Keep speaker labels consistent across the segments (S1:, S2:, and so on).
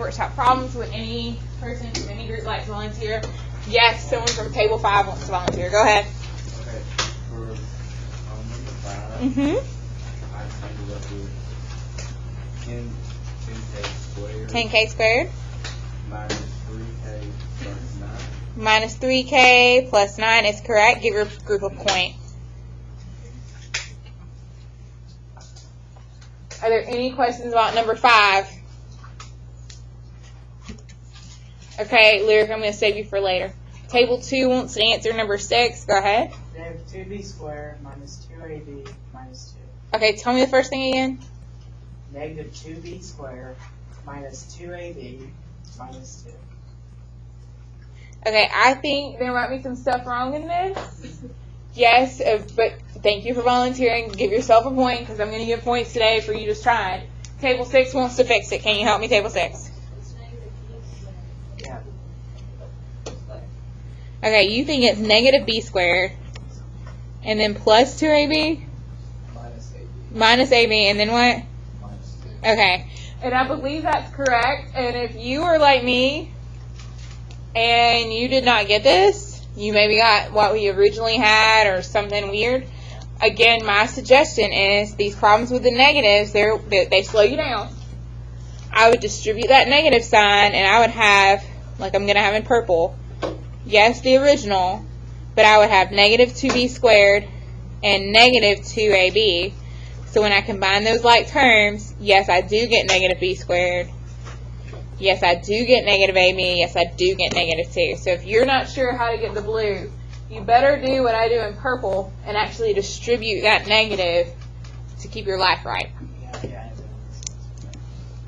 S1: workshop problems. Would any person from any group like to volunteer? Yes, someone from table 5 wants to volunteer. Go ahead.
S2: Okay, for number 5, I ended up with 10k squared
S1: 10k squared
S2: minus 3k plus 9.
S1: minus 3k plus 9 is correct. Give your group a point. Are there any questions about number 5? Okay, Lyric, I'm going to save you for later. Table 2 wants to answer number 6. Go ahead.
S3: Negative 2b squared minus 2ab minus
S1: 2. Okay, tell me the first thing again.
S3: Negative 2b squared minus 2ab minus 2.
S1: Okay, I think there might be some stuff wrong in this. Yes, but thank you for volunteering. Give yourself a point because I'm going to give points today for you just tried. Table 6 wants to fix it. Can you help me, Table 6?
S3: Yeah.
S1: Okay, you think it's negative b squared and then plus 2ab? Minus ab, and then what?
S2: Minus 2.
S1: Okay, and I believe that's correct. And if you are like me and you did not get this, you maybe got what we originally had or something weird. Again, my suggestion is these problems with the negatives, they slow you down. I would distribute that negative sign and I would have, like I'm going to have in purple, yes, the original, but I would have negative 2b squared and negative 2ab. So when I combine those like terms, yes, I do get negative b squared. Yes, I do get negative ab. Yes, I do get negative 2. So if you're not sure how to get the blue, you better do what I do in purple and actually distribute that negative to keep your life right.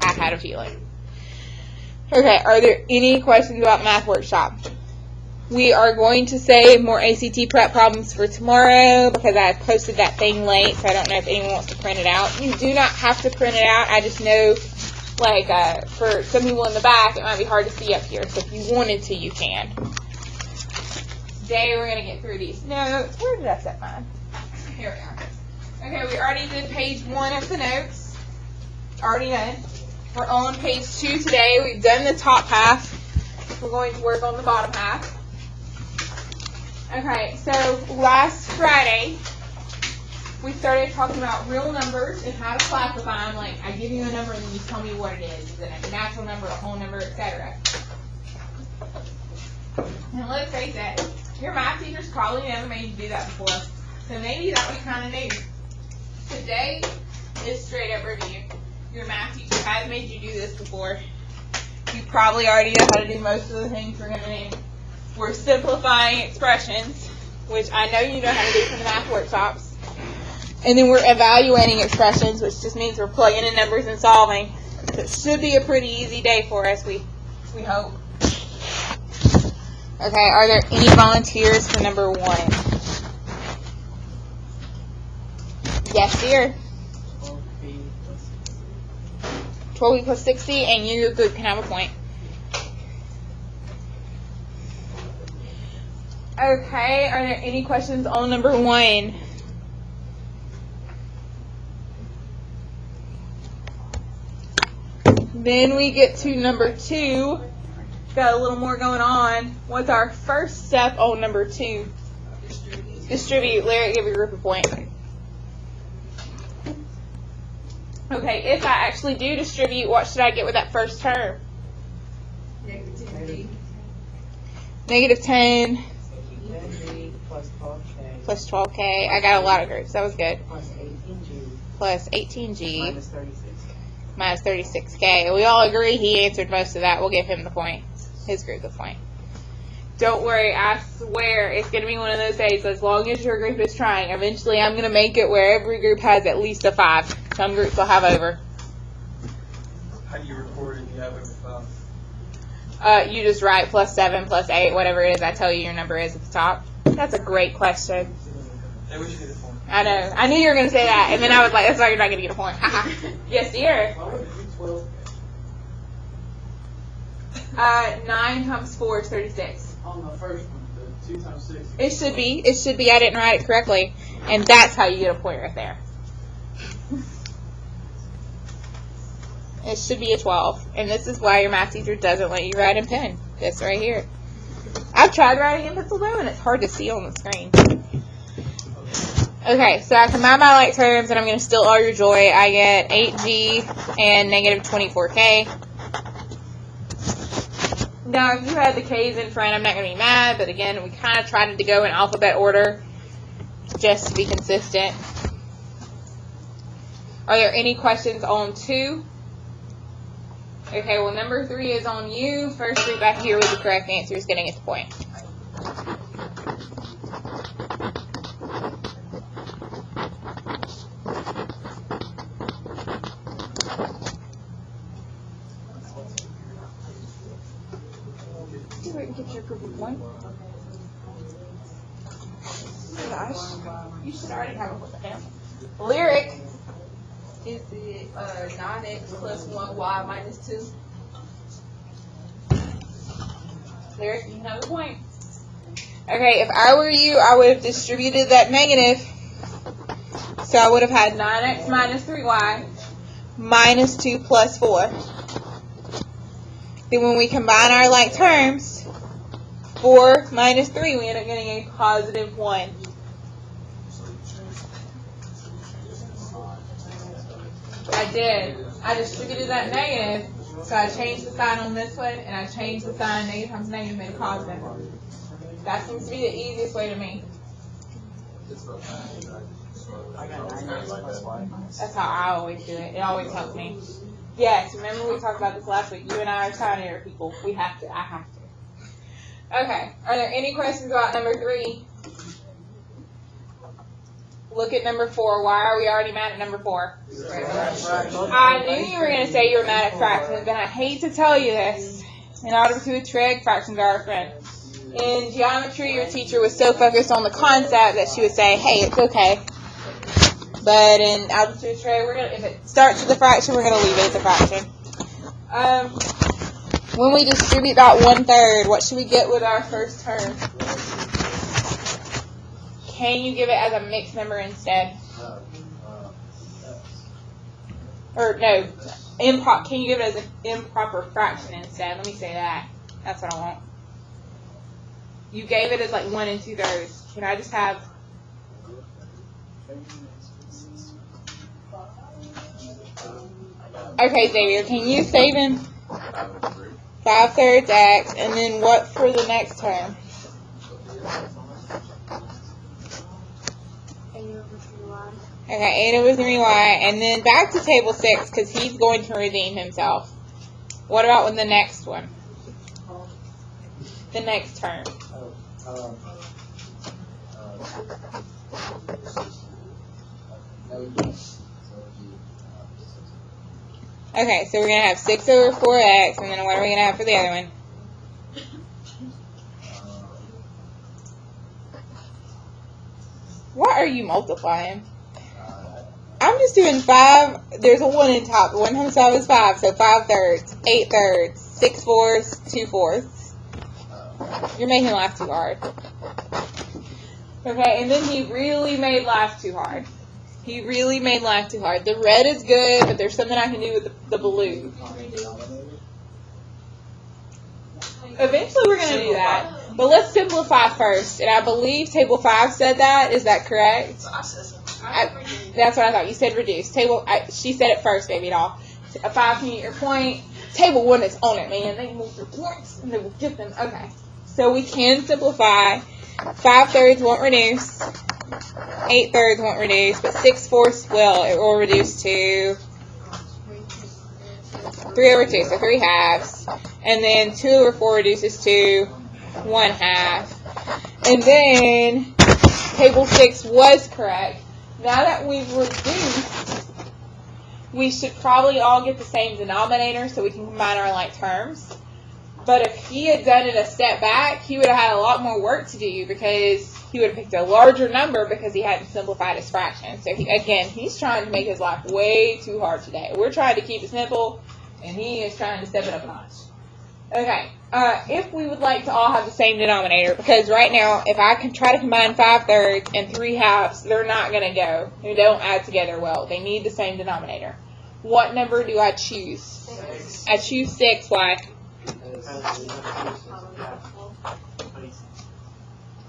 S1: I had a feeling. Okay, are there any questions about Math Workshop? We are going to save more ACT prep problems for tomorrow because I posted that thing late, so I don't know if anyone wants to print it out. You do not have to print it out. I just know, like, for some people in the back, it might be hard to see up here. So if you wanted to, you can. Today we're going to get through these notes. Where did I set mine? Here we are. Okay, we already did page 1 of the notes. Already done. We're on page 2 today. We've done the top half. We're going to work on the bottom half. Okay, so last Friday, we started talking about real numbers and how to classify them. Like, I give you a number and then you tell me what it is. Is it a natural number, a whole number, etc.? And let's face it, your math teacher's probably never made you do that before. So maybe that was kind of new. Today is straight up review. Your math teacher has made you do this before. You probably already know how to do most of the things we're going to do. We're simplifying expressions, which I know you know how to do from the math workshops. And then we're evaluating expressions, which just means we're plugging in numbers and solving. So it should be a pretty easy day for us, we hope. Okay, are there any volunteers for number 1? Yes, dear. 12b plus 60, and your group can have a point. Okay, are there any questions on number 1? Then we get to number 2. Got a little more going on. What's our first step on number 2? Distribute. Larry, give your group a point. Okay, if I actually do distribute, what should I get with that first term? Negative 10. Plus 12k. I got a lot of groups. That was good. Plus 18g. Minus 36k. We all agree he answered most of that. We'll give him the point. His group the point. Don't worry. I swear it's going to be one of those days. As long as your group is trying, eventually I'm going to make it where every group has at least a 5. Some groups will have over.
S2: How do you record if you have over 5?
S1: You just write plus 7, plus 8, whatever it is I tell you your number is at the top. That's a great question.
S2: Hey, we should get a point.
S1: I know. I knew you were going to say that, and then I was like, that's why you're not going to get a point. Yes, dear.
S2: Why would you 12?
S1: 9 times 4 is 36.
S2: On the first one, the 2 times 6.
S1: It should be. It should be. I didn't write it correctly. And that's how you get a point right there. It should be a 12. And this is why your math teacher doesn't let you write in pen. This right here. I've tried writing in pencil though, and it's hard to see on the screen. Okay, so I combine my like terms, and I'm going to steal all your joy. I get 8g and negative 24k. Now, if you had the k's in front, I'm not going to be mad, but again, we kind of tried to go in alphabet order just to be consistent. Are there any questions on 2? Okay, well, number 3 is on you. First group back here with the correct answer is getting its point. Get your group of 1. Oh gosh, you should already have it with the down. Lyric. Is it 9x plus 1y minus 2? Lyric, you have a point. Okay, if I were you, I would have distributed that negative. So I would have had 9x minus 3y minus 2 plus 4. Then when we combine our like terms, 4 minus 3, we end up getting a positive 1. I did. I distributed that negative, so I changed the sign on this one, and I changed the sign negative times negative, made a positive. That seems to be the easiest way to me. That's how I always do it. It always helps me. Yes, remember we talked about this last week. You and I are trying to people. We have to. I have to. Okay. Are there any questions about number 3? Look at number 4. Why are we already mad at number 4? I knew you were going to say you were mad at fractions, and I hate to tell you this. In algebra 2 trig, fractions are our friend. In geometry, your teacher was so focused on the concept that she would say, hey, it's okay. But in algebra 2 trig, if it starts with a fraction, we're going to leave it as a fraction. When we distribute that 1/3, what should we get with our first term? Can you give it as a mixed number instead? Or no, can you give it as an improper fraction instead? Let me say that. That's what I want. You gave it as like 1 2/3. Can I just have? Okay, Xavier, can you save him? 5/3 x, and then what for the next term? Okay, 8 over 3y, and then back to table 6 because he's going to redeem himself. What about with the next one? The next term. Okay, so we're going to have 6 over 4x, and then what are we going to have for the other one? What are you multiplying? I'm just doing 5. There's a 1 in top. 1 times 5 is 5, so 5/3, 8/3, 6/4, 2/4. You're making life too hard. Okay, and then he really made life too hard. He really made life too hard. The red is good, but there's something I can do with the blue. Eventually we're going to do that. But let's simplify first. And I believe table 5 said that. Is that correct? That's what I thought. You said reduce. She said it first, baby doll. 5, can you get your point? Table 1 is on it, man. They move their points and they will get them. Okay. So we can simplify. 5/3 won't reduce. 8/3 won't reduce. But 6/4 will. It will reduce to 3 over 2. So 3 halves. And then 2 over 4 reduces to 1/2. And then table 6 was correct. Now that we've reduced, we should probably all get the same denominator so we can combine our like terms. But if he had done it a step back, he would have had a lot more work to do because he would have picked a larger number because he hadn't simplified his fraction. So he's trying to make his life way too hard today. We're trying to keep it simple, and he is trying to step it up a notch. Okay, if we would like to all have the same denominator, because right now, if I can try to combine 5/3 and 3 halves, they're not going to go. They don't add together well. They need the same denominator. What number do I choose?
S3: 6.
S1: I choose 6. Why?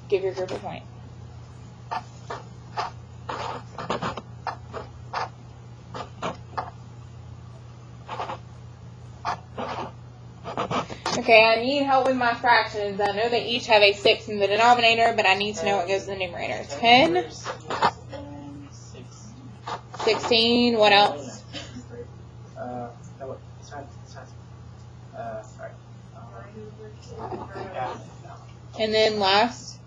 S1: Give your group a point. Okay, I need help with my fractions. I know they each have a 6 in the denominator, but I need to know what goes in the numerator. 10, 16, what else? And then last?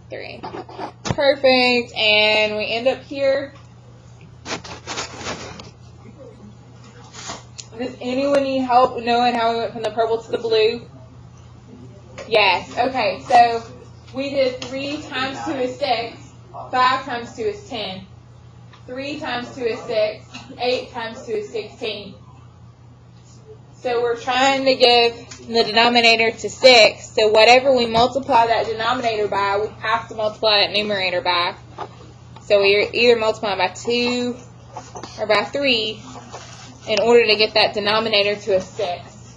S1: 3. Perfect, and we end up here. Does anyone need help knowing how we went from the purple to the blue? Yes. Okay, so we did 3 times 2 is 6. 5 times 2 is 10. 3 times 2 is 6. 8 times 2 is 16. So we're trying to give the denominator to 6. So whatever we multiply that denominator by, we have to multiply that numerator by. So we either multiply by 2 or by 3 in order to get that denominator to a 6.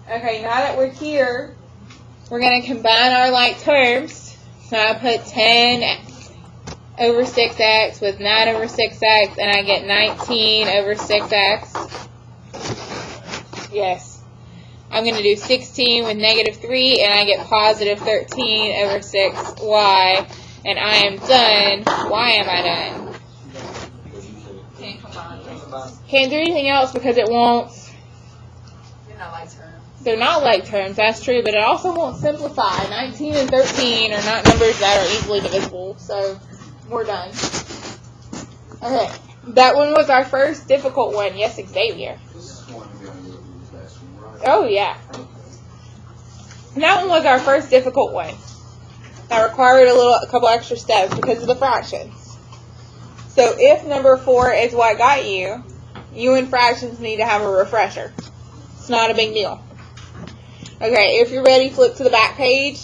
S1: Okay, now that we're here, we're going to combine our like terms. So I put 10 over 6x with 9 over 6x, and I get 19 over 6x. Yes. I'm going to do 16 with negative 3, and I get positive 13 over 6y. And I am done. Why am I done? Can't do anything else because it won't.
S3: They're not like terms.
S1: They're not like terms, that's true, but it also won't simplify. 19 and 13 are not numbers that are easily divisible, so we're done. Okay, that one was our first difficult one. Yes, Xavier.
S2: This is one we're going to go through this last one, right?
S1: Oh, yeah. That one was our first difficult one. That required a couple extra steps because of the fractions. So if number 4 is what got you, you in fractions need to have a refresher. It's not a big deal. Okay, if you're ready, flip to the back page.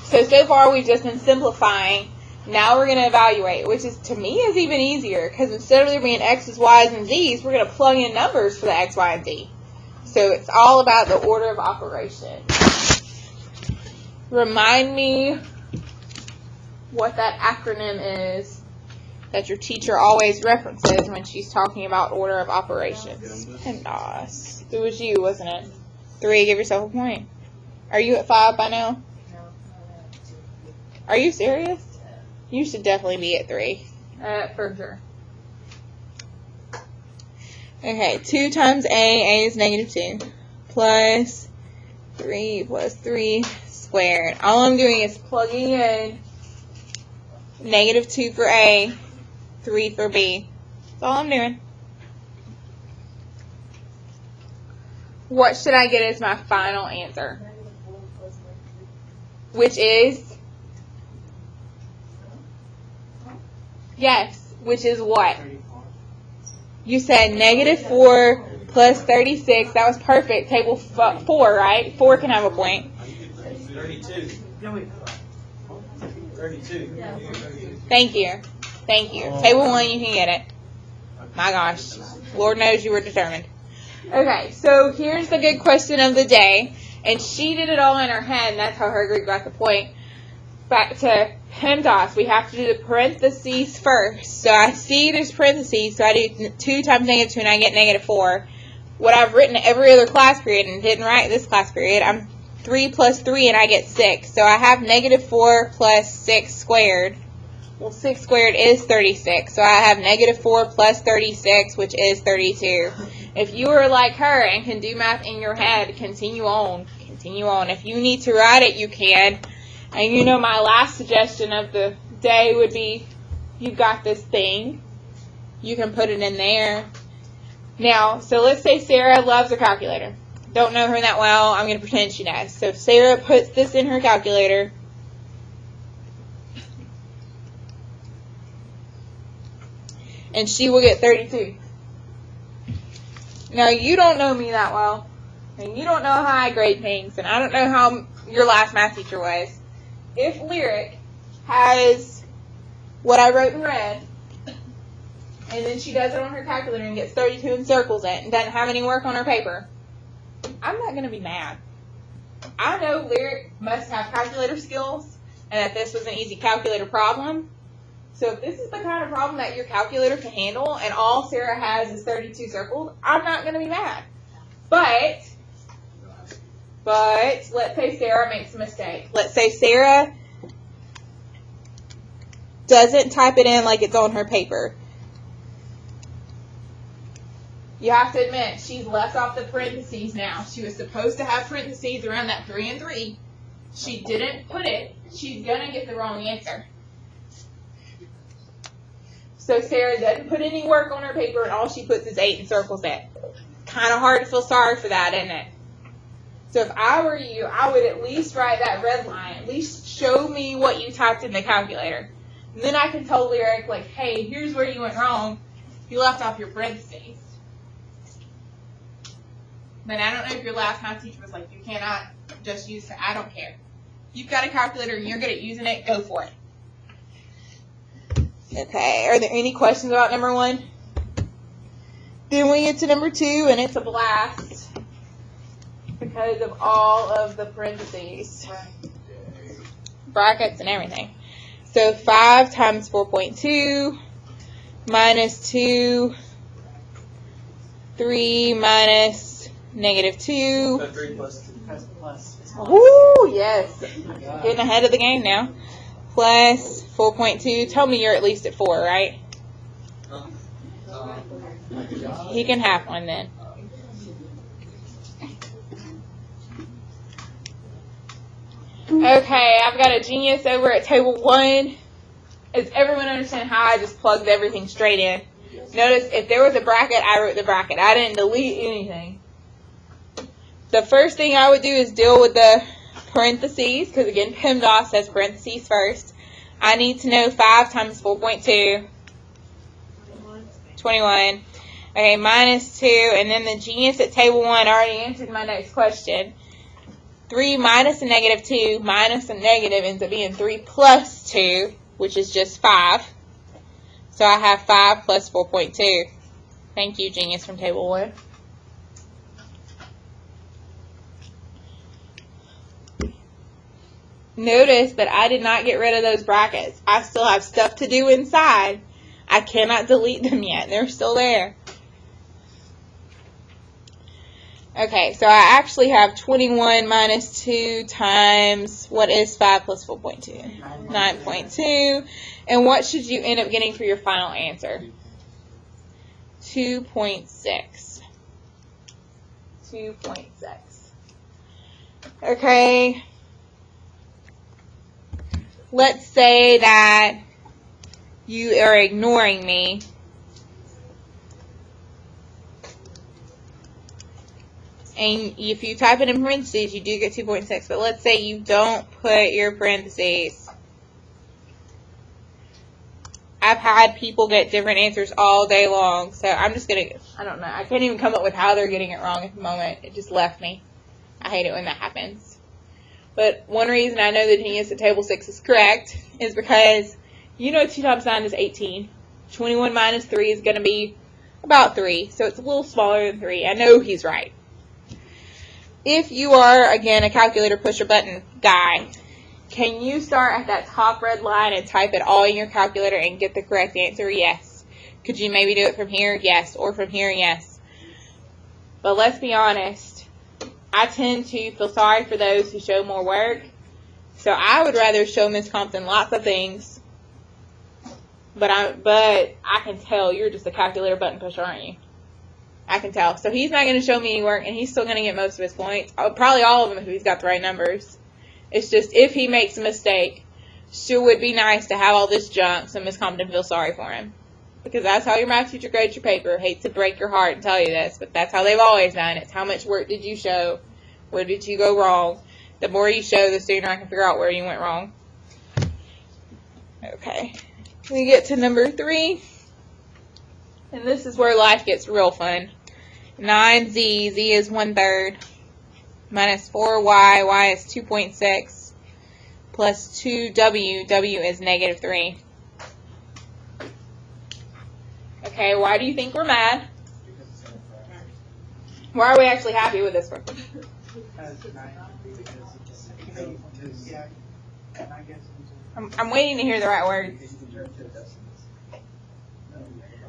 S1: So far we've just been simplifying. Now we're going to evaluate, which is, to me, is even easier, because instead of there being x's, y's, and z's, we're going to plug in numbers for the x, y, and z. So it's all about the order of operation. Remind me what that acronym is that your teacher always references when she's talking about order of operations. PEMDAS. It was you, wasn't it? 3, give yourself a point. Are you at 5 by now? Are you serious? You should definitely be at 3. For sure. Okay, 2 times A is negative 2, plus 3 plus 3 squared. All I'm doing is plugging in negative 2 for A, 3 for B. That's all I'm doing. What should I get as my final answer? Which is? Yes, which is what? You said negative 4 plus 36. That was perfect. Table 4, right? 4 can have a point.
S4: 32. 32.
S1: Thank you. Thank you. Table 1, you can get it. My gosh. Lord knows you were determined. Okay, so here's the good question of the day. And she did it all in her head, and that's how her group got the point. Back to PEMDAS, we have to do the parentheses first. So I see there's parentheses, so I do 2 times negative 2, and I get negative 4. What I've written every other class period and didn't write this class period, I'm 3 plus 3, and I get 6. So I have negative 4 plus 6 squared. Well, 6 squared is 36. So I have negative 4 plus 36, which is 32. If you are like her and can do math in your head, continue on. Continue on. If you need to write it, you can. And you know my last suggestion of the day would be, you've got this thing. You can put it in there. Now, so let's say Sarah loves a calculator. Don't know her that well. I'm going to pretend she does. So Sarah puts this in her calculator. And she will get 32. Now, you don't know me that well. And you don't know how I grade things. And I don't know how your last math teacher was. If Lyric has what I wrote in red, and then she does it on her calculator and gets 32 and circles it and doesn't have any work on her paper, I'm not going to be mad. I know Lyric must have calculator skills and that this was an easy calculator problem. So if this is the kind of problem that your calculator can handle and all Sarah has is 32 circled, I'm not going to be mad. But let's say Sarah makes a mistake. Let's say Sarah doesn't type it in like it's on her paper. You have to admit, she's left off the parentheses now. She was supposed to have parentheses around that 3 and 3. She didn't put it. She's going to get the wrong answer. So Sarah doesn't put any work on her paper, and all she puts is 8 and circles it. Kind of hard to feel sorry for that, isn't it? So if I were you, I would at least write that red line. At least show me what you typed in the calculator. And then I can tell Lyric, like, hey, here's where you went wrong. You left off your parentheses. But I don't know if your last math teacher was like, you cannot just use it. I don't care. You've got a calculator and you're good at using it, go for it. Okay, are there any questions about number 1? Then we get to number 2, and it's a blast because of all of the parentheses, brackets, and everything. So 5 times 4.2 minus 2, 3 minus -2.
S2: 3 plus 2.
S3: Plus.
S1: Ooh, yes. Getting ahead of the game now. Plus 4.2. Tell me you're at least at 4, right? He can have one then. Okay, I've got a genius over at table 1. Does everyone understand how I just plugged everything straight in? Notice if there was a bracket, I wrote the bracket. I didn't delete anything. The first thing I would do is deal with the parentheses, because again, PEMDAS says parentheses first. I need to know 5 times 4.2. 21. Okay, minus 2, and then the genius at table 1 already answered my next question. 3 minus a -2 minus a negative ends up being 3 plus 2, which is just 5. So I have 5 plus 4.2. Thank you, genius from table 1. Notice that I did not get rid of those brackets. I still have stuff to do inside. I cannot delete them yet. They're still there. Okay, so I actually have 21 minus 2 times, what is 5 plus 4.2? 9.2. And what should you end up getting for your final answer? 2.6. 2.6. Okay. Let's say that you are ignoring me. And if you type it in parentheses, you do get 2.6. But let's say you don't put your parentheses. I've had people get different answers all day long. So I'm just going to, I don't know. I can't even come up with how they're getting it wrong at the moment. It just left me. I hate it when that happens. But one reason I know the genius at table 6 is correct is because you know 2 times 9 is 18. 21 minus 3 is going to be about 3. So it's a little smaller than 3. I know he's right. If you are, again, a calculator push-a-button guy, can you start at that top red line and type it all in your calculator and get the correct answer? Yes. Could you maybe do it from here? Yes. Or from here? Yes. But let's be honest. I tend to feel sorry for those who show more work. So I would rather show Miss Compton lots of things. But I can tell you're just a calculator button pusher, aren't you? I can tell. So he's not going to show me any work, and he's still going to get most of his points. Probably all of them if he's got the right numbers. It's just if he makes a mistake, sure would be nice to have all this junk so Miss Compton feels sorry for him. Because that's how your math teacher grades your paper. Hate to break your heart and tell you this, but that's how they've always done it. It's how much work did you show? Where did you go wrong? The more you show, the sooner I can figure out where you went wrong. Okay. We get to number 3. And this is where life gets real fun. 9z, z is 1/3. Minus 4y, y is 2.6. Plus 2w, w is -3. Okay, why do you think we're mad? Why are we actually happy with this one? I'm waiting to hear the right words.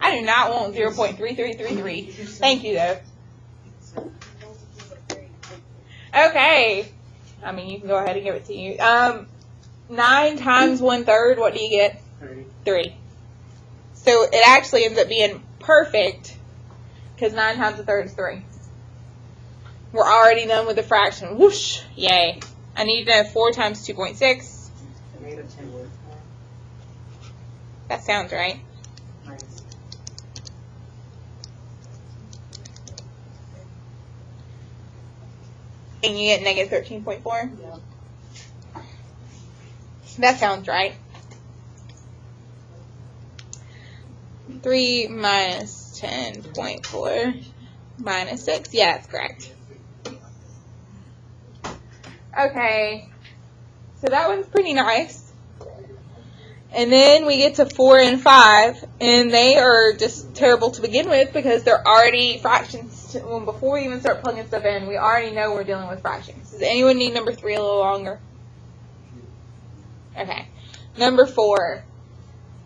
S1: I do not want 0.3333. Thank you, though. Okay. I mean, you can go ahead and give it to you. 9 times 1/3, what do you get? 3. So it actually ends up being perfect because 9 times 1/3 is 3. We're already done with the fraction. Whoosh! Yay. I need to know 4 times 2.6. That sounds right. And you get negative 13.4?
S3: Yep.
S1: That sounds right. 3 minus 10.4 minus 6. Yeah, that's correct. Okay. So that one's pretty nice. And then we get to 4 and 5, and they are just terrible to begin with because they're already fractions. Before we even start plugging stuff in, we already know we're dealing with fractions. Does anyone need number 3 a little longer? Okay. Number 4.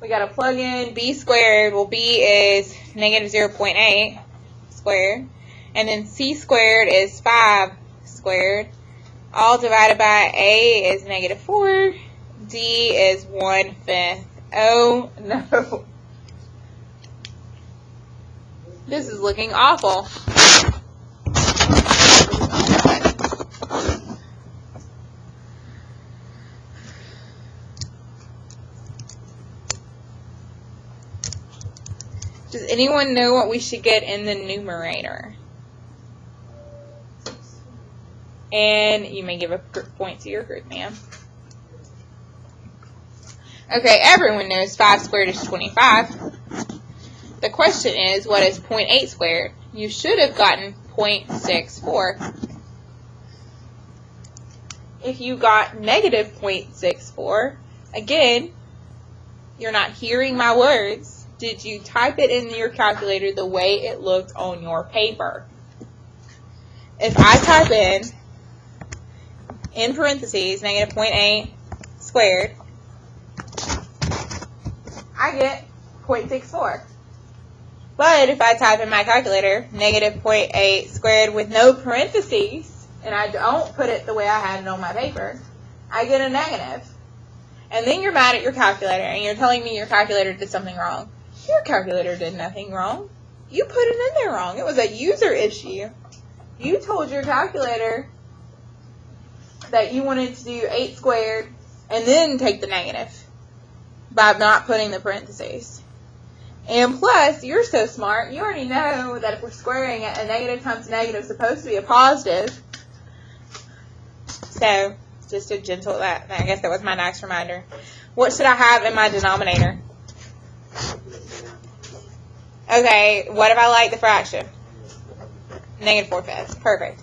S1: We got to plug in b squared. Well, b is negative 0.8 squared. And then c squared is 5 squared. All divided by a is negative 4. D is 1/5. Oh, no. This is looking awful. Does anyone know what we should get in the numerator? And you may give a point to your group, ma'am. Okay, everyone knows 5 squared is 25. The question is, what is 0.8 squared? You should have gotten 0.64. If you got negative 0.64, again, you're not hearing my words. Did you type it in your calculator the way it looked on your paper? If I type in parentheses, negative 0.8 squared, I get 0.64. But if I type in my calculator, negative 0.8 squared with no parentheses, and I don't put it the way I had it on my paper, I get a negative. And then you're mad at your calculator, and you're telling me your calculator did something wrong. Your calculator did nothing wrong. You put it in there wrong. It was a user issue. You told your calculator that you wanted to do 8 squared and then take the negative by not putting the parentheses. And plus, you're so smart, you already know that if we're squaring it, a negative times a negative is supposed to be a positive. So, just a gentle, I guess that was my nice reminder. What should I have in my denominator? Okay, what if I like the fraction? Negative 4/5. Perfect.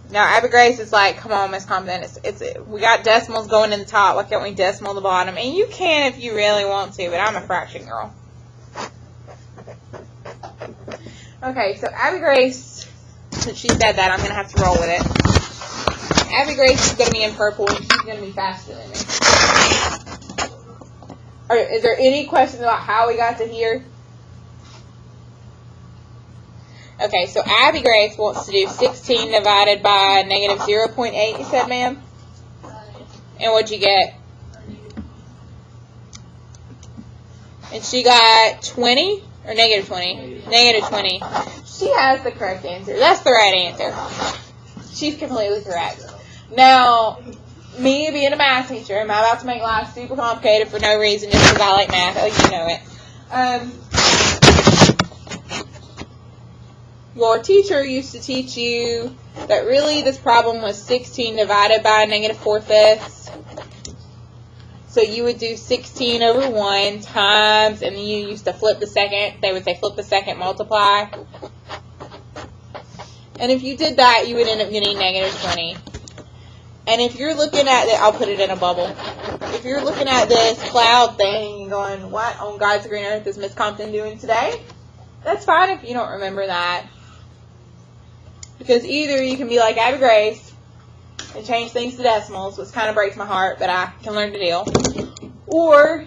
S1: Now, Abby Grace is like, come on, Miss Compton. We got decimals going in the top. Why can't we decimal the bottom? And you can if you really want to, but I'm a fraction girl. Okay, so Abby Grace, since she said that, I'm going to have to roll with it. Abby Grace is going to be in purple, and she's going to be faster than me. Is there any questions about how we got to here? Okay, so Abby Grace wants to do 16 divided by negative 0.8, you said, ma'am? And what'd you get? And she got 20? Or negative 20? Negative 20. She has the correct answer. That's the right answer. She's completely correct. Now, me being a math teacher, am I about to make life super complicated for no reason just because I like math? Oh, you know it. Your teacher used to teach you that really this problem was 16 divided by negative 4/5. So you would do 16 over 1 times, and then you used to flip the second. They would say flip the second, multiply. And if you did that, you would end up getting negative 20. And if you're looking at it, I'll put it in a bubble. if you're looking at this cloud thing and going, what on God's green earth is Miss Compton doing today? That's fine if you don't remember that. Because either you can be like Abby Grace and change things to decimals, which kind of breaks my heart, but I can learn to deal. Or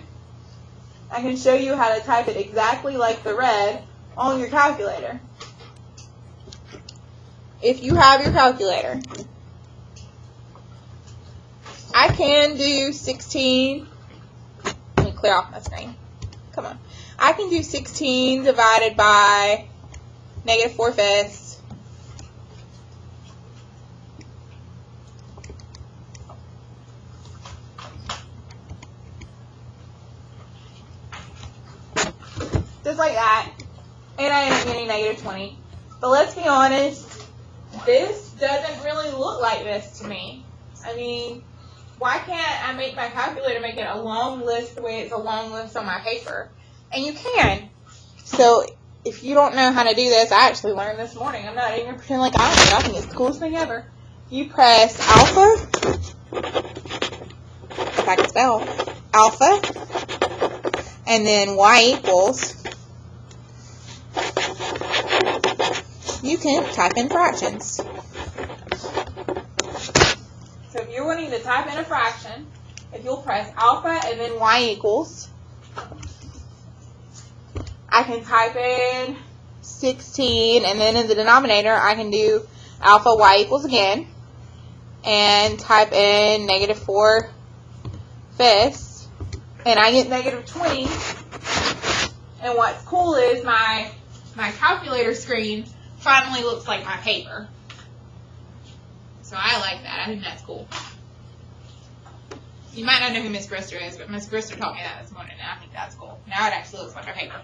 S1: I can show you how to type it exactly like the red on your calculator. If you have your calculator, I can do 16. Let me clear off my screen. Come on. I can do 16 divided by -4/5. Just like that. And I end up getting -20. But let's be honest, this doesn't really look like this to me. I mean, why can't I make my calculator make it a long list the way it's a long list on my paper? And you can. So if you don't know how to do this, I actually learned this morning. I'm not even going to pretend like I don't know. I think it's the coolest thing ever. You press alpha, if I can spell, alpha, and then y equals. You can type in fractions. So if you're wanting to type in a fraction, if you'll press alpha and then y equals, I can type in 16, and then in the denominator I can do alpha y equals again, and type in -4/5, and I get -20. And what's cool is my calculator screen finally looks like my paper. So I like that. I think that's cool. You might not know who Miss Brister is, but Miss Brister taught me that this morning, and I think that's cool. Now it actually looks like my paper.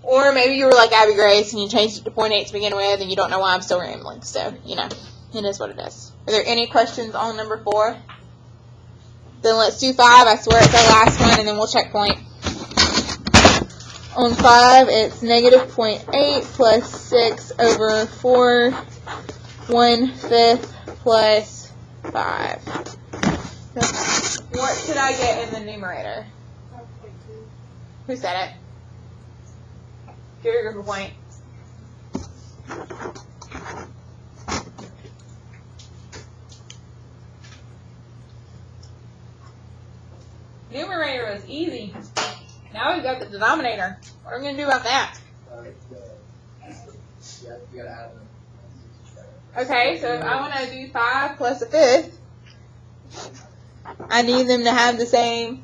S1: Or maybe you were like Abby Grace and you changed it to 0.8 to begin with, and you don't know why I'm still rambling. So, you know, it is what it is. Are there any questions on number 4? Then let's do 5. I swear it's our last one, and then we'll checkpoint. On 5, it's -0.8 plus 6/4, 1/5 plus 5. What should I get in the numerator? Who said it? Give your group a point. Numerator was easy. Now we've got the denominator. What are we going to do about that? Okay, so if I want to do 5 plus a 5th, I need them to have the same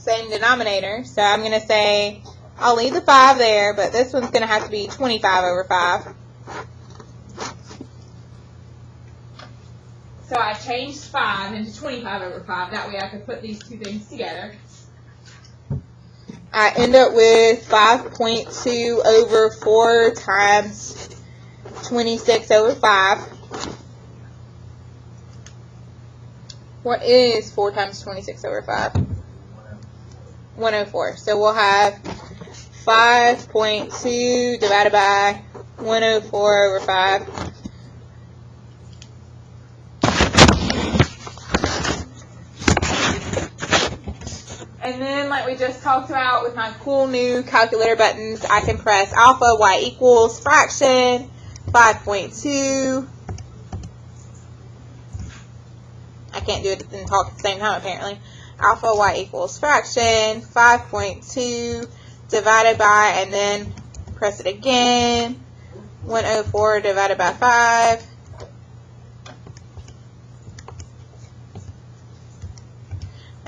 S1: denominator. So I'm going to say, I'll leave the 5 there, but this one's going to have to be 25/5. So I changed 5 into 25/5. That way I could put these two things together. I end up with 5.2/4 times 26/5. What is 4 times 26/5? 104. So we'll have 5.2 divided by 104/5. And then, like we just talked about with my cool new calculator buttons, I can press alpha, y equals fraction, 5.2. I can't do it and talk at the same time, apparently. Alpha, y equals fraction, 5.2 divided by, and then press it again, 104 divided by 5.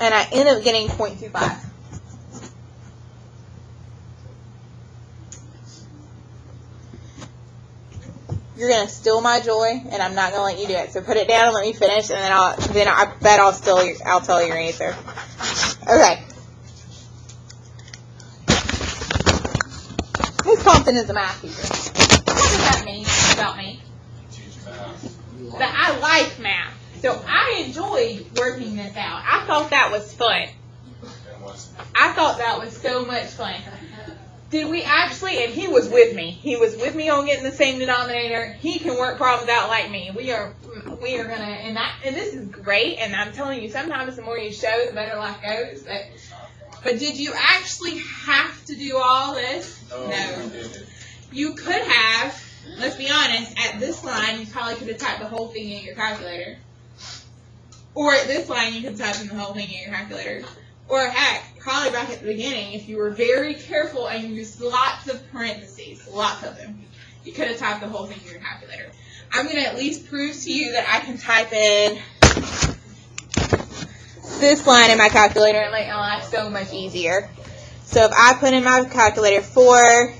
S1: And I end up getting 0.25. You're going to steal my joy, and I'm not going to let you do it. So put it down and let me finish, and then I bet I'll tell you your answer. Okay. Miss Compton is a math teacher. What does that mean about me? That I like math. So I enjoyed working this out. I thought that was fun. I thought that was so much fun. did we actually, and he was with me. He was with me on getting the same denominator. He can work problems out like me. We are gonna, and this is great, and I'm telling you, sometimes the more you show, the better life goes. But did you actually have to do all this? No. You could have, let's be honest, at this line, you probably could have typed the whole thing in your calculator. Or at this line, you could type in the whole thing in your calculator. Or heck, probably back at the beginning, if you were very careful and you used lots of parentheses, lots of them, you could have typed the whole thing in your calculator. I'm going to at least prove to you that I can type in this line in my calculator and make my life so much easier. So if I put in my calculator 4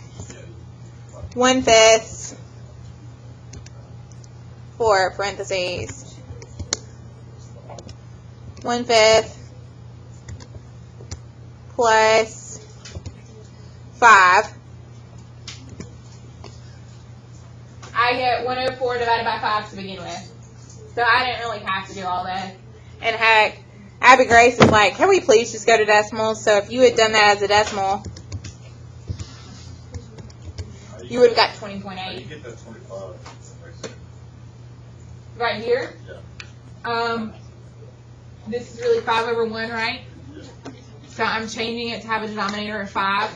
S1: 1/5 4 parentheses 1/5 plus 5, I get 104 divided by 5 to begin with. So I didn't really have to do all that. And heck, Abby Grace is like, can we please just go to decimals? So if you had done that as a decimal, you would have got 20.8.
S2: You get that 25.
S1: Right here?
S2: Yeah.
S1: This is really 5 over 1, right? So I'm changing it to have a denominator of 5.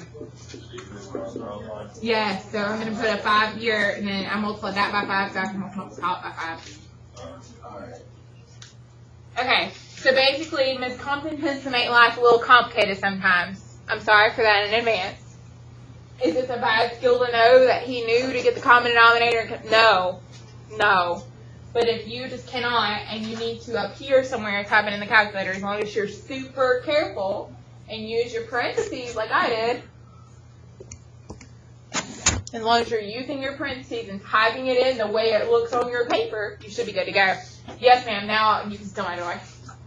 S1: Yes, so I'm going to put a 5 here, and then I multiply that by 5, so I can multiply the top by 5. Okay, so basically, Ms. Compton tends to make life a little complicated sometimes. I'm sorry for that in advance. Is this a bad skill to know that he knew to get the common denominator? No. No. But if you just cannot, and you need to up here somewhere type it in the calculator, as long as you're super careful and use your parentheses like I did, as long as you're using your parentheses and typing it in the way it looks on your paper, you should be good to go. Yes, ma'am. Now you can still my door.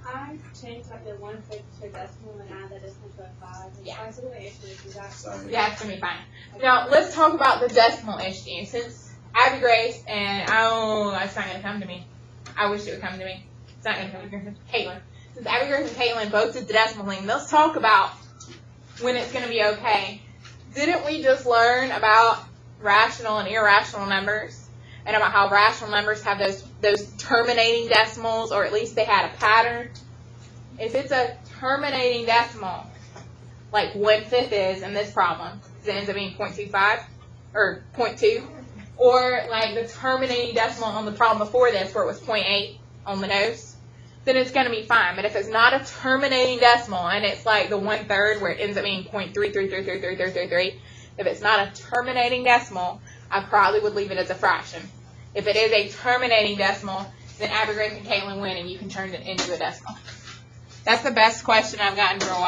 S4: I changed like the 1/5 to a decimal and add the decimal to a 5.
S1: Yeah.
S4: I see the issue is that.
S1: Yeah, it's going to be fine. Now, let's talk about the decimal issue. Since Abby Grace and, it's not going to come to me. I wish it would come to me. It's not going to come to me. Caitlin. Since Abby Grace and Caitlin both did the decimal thing, let's talk about when it's going to be okay. Didn't we just learn about rational and irrational numbers? And about how rational numbers have those terminating decimals, or at least they had a pattern. If it's a terminating decimal, like 1/5 is in this problem, it ends up being 0.25 or 0.2, or like the terminating decimal on the problem before this, where it was 0.8 on the nose, then it's going to be fine. But if it's not a terminating decimal and it's like the 1/3 where it ends up being 0.3333333, if it's not a terminating decimal, I probably would leave it as a fraction. If it is a terminating decimal, then Abby Grace and Caitlin win, and you can turn it into a decimal. That's the best question I've gotten for a while.